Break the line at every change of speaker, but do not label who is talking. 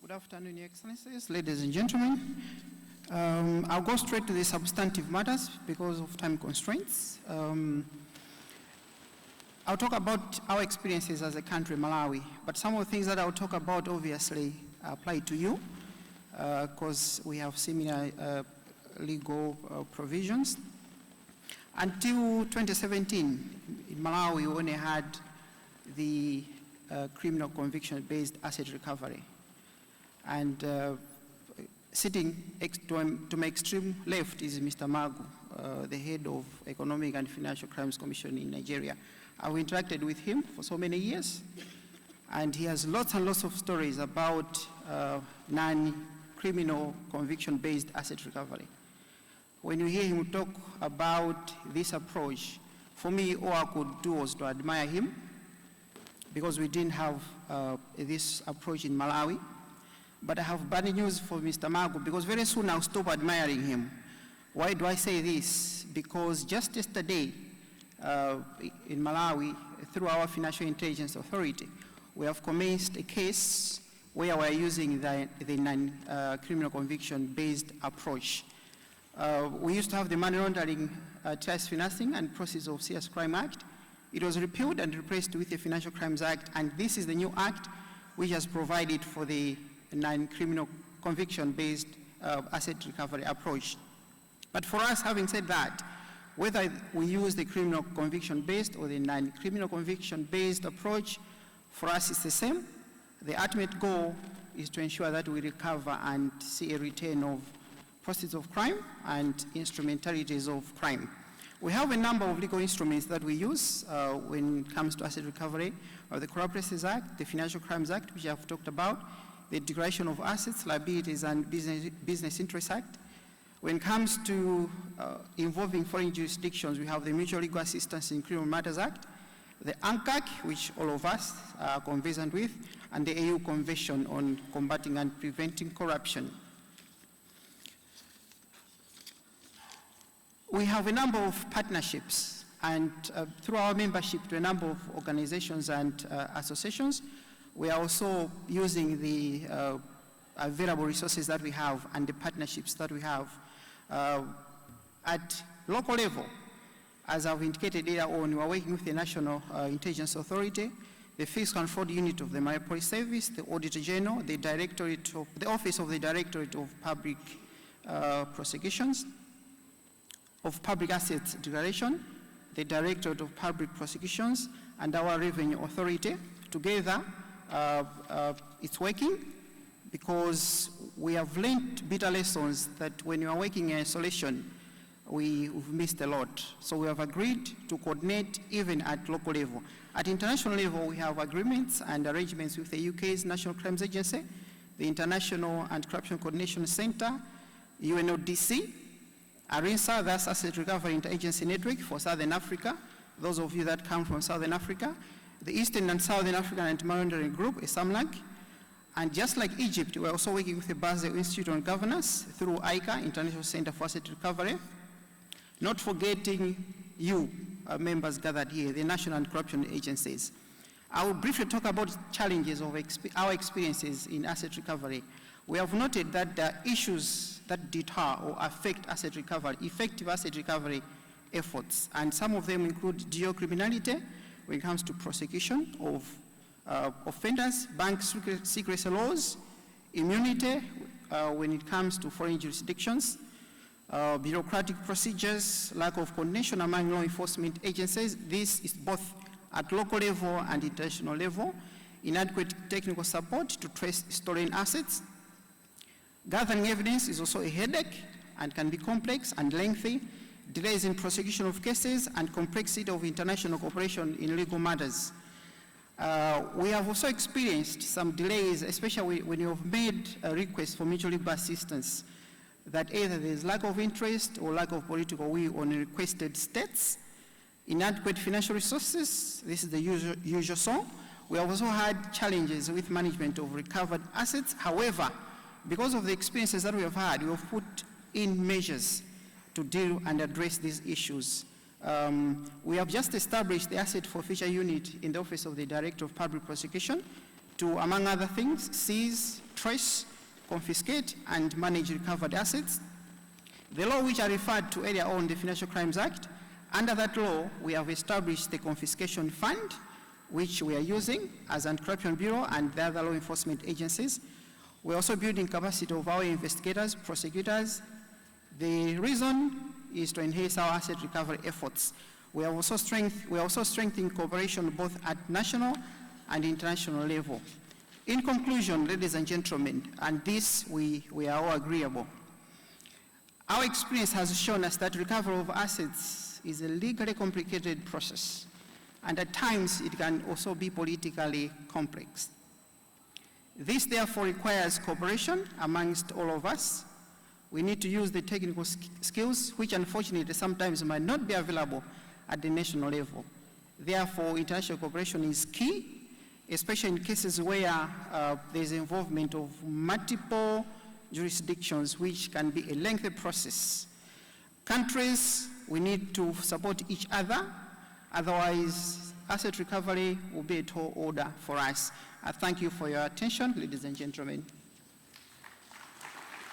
Good afternoon, Your Excellencies, ladies and gentlemen. I'll go straight to the substantive matters because of time constraints. I'll talk about our experiences as a country, Malawi, but some of the things that I'll talk about obviously apply to you because we have similar legal provisions. Until 2017, in Malawi, we only had the criminal conviction-based asset recovery. And sitting to my extreme left is Mr. Magu, the head of Economic and Financial Crimes Commission in Nigeria. I've interacted with him for so many years, and he has lots and lots of stories about non-criminal conviction-based asset recovery. When you hear him talk about this approach, for me, all I could do was to admire him, because we didn't have this approach in Malawi. But I have bad news for Mr. Magu, because very soon I'll stop admiring him. Why do I say this? Because just yesterday in Malawi, through our Financial Intelligence Authority, we have commenced a case where we're using the non-criminal conviction-based approach. We used to have the Money Laundering, Terrorist Financing and Process of Serious Crime Act. It was repealed and replaced with the Financial Crimes Act, and this is the new act which has provided for the non-criminal conviction-based asset recovery approach. But for us, having said that, whether we use the criminal conviction-based or the non-criminal conviction-based approach, for us it's the same. The ultimate goal is to ensure that we recover and see a return of proceeds of crime and instrumentalities of crime. We have a number of legal instruments that we use when it comes to asset recovery, the Corrupt Practices Act, the Financial Crimes Act, which I've talked about, the Declaration of Assets, Liabilities, and Business Interest Act. When it comes to involving foreign jurisdictions, we have the Mutual Legal Assistance in Criminal Matters Act, the ANCAC, which all of us are conversant with, and the EU Convention on Combating and Preventing Corruption. We have a number of partnerships, and through our membership to a number of organizations and associations, we are also using the available resources that we have and the partnerships that we have at local level. As I've indicated earlier on, we are working with the National Intelligence Authority, the Fiscal and Fraud Unit of the Malawi Police Service, the Auditor General, the Office of the Directorate of Public Prosecutions, of Public Assets Declaration, the Directorate of Public Prosecutions, and our Revenue Authority. Together, it's working because we have learned bitter lessons that when you are working in isolation, we've missed a lot. So we have agreed to coordinate even at local level. At international level, we have agreements and arrangements with the UK's National Crimes Agency, the International Anti-Corruption Coordination Center, UNODC, ARINSA, that's Asset Recovery Interagency Network for Southern Africa, those of you that come from Southern Africa, the Eastern and Southern African Anti-Money Laundering Group, SAMLAG, and just like Egypt, we're also working with the Basel Institute on Governance through ICA, International Center for Asset Recovery, not forgetting you, members gathered here, the national anti-corruption agencies. I will briefly talk about challenges of our experiences in asset recovery. We have noted that there are issues that deter or affect asset recovery, effective asset recovery efforts, and some of them include geocriminality, when it comes to prosecution of offenders, bank secrecy laws, immunity when it comes to foreign jurisdictions, bureaucratic procedures, lack of coordination among law enforcement agencies. This is both at local level and international level. Inadequate technical support to trace stolen assets. Gathering evidence is also a headache and can be complex and lengthy. Delays in prosecution of cases and complexity of international cooperation in legal matters. We have also experienced some delays, especially when you have made a request for mutual legal assistance, that either there is lack of interest or lack of political will on requested states. Inadequate financial resources, this is the usual song. We have also had challenges with management of recovered assets. However, because of the experiences that we have had, we have put in measures to deal and address these issues. We have just established the Asset Forfeiture Unit in the Office of the Director of Public Prosecution to, among other things, seize, trace, confiscate, and manage recovered assets. The law which I referred to earlier on, the Financial Crimes Act, under that law, we have established the confiscation fund, which we are using as Anti-Corruption Bureau and the other law enforcement agencies. We're also building capacity of our investigators, prosecutors. The reason is to enhance our asset recovery efforts. We are also strengthening cooperation both at national and international level. In conclusion, ladies and gentlemen, and this we are all agreeable, our experience has shown us that recovery of assets is a legally complicated process, and at times it can also be politically complex. This therefore requires cooperation amongst all of us. We need to use the technical skills, which unfortunately sometimes might not be available at the national level. Therefore, international cooperation is key, especially in cases where there's involvement of multiple jurisdictions, which can be a lengthy process. Countries, we need to support each other, otherwise asset recovery will be a tall order for us. I thank you for your attention, ladies and gentlemen.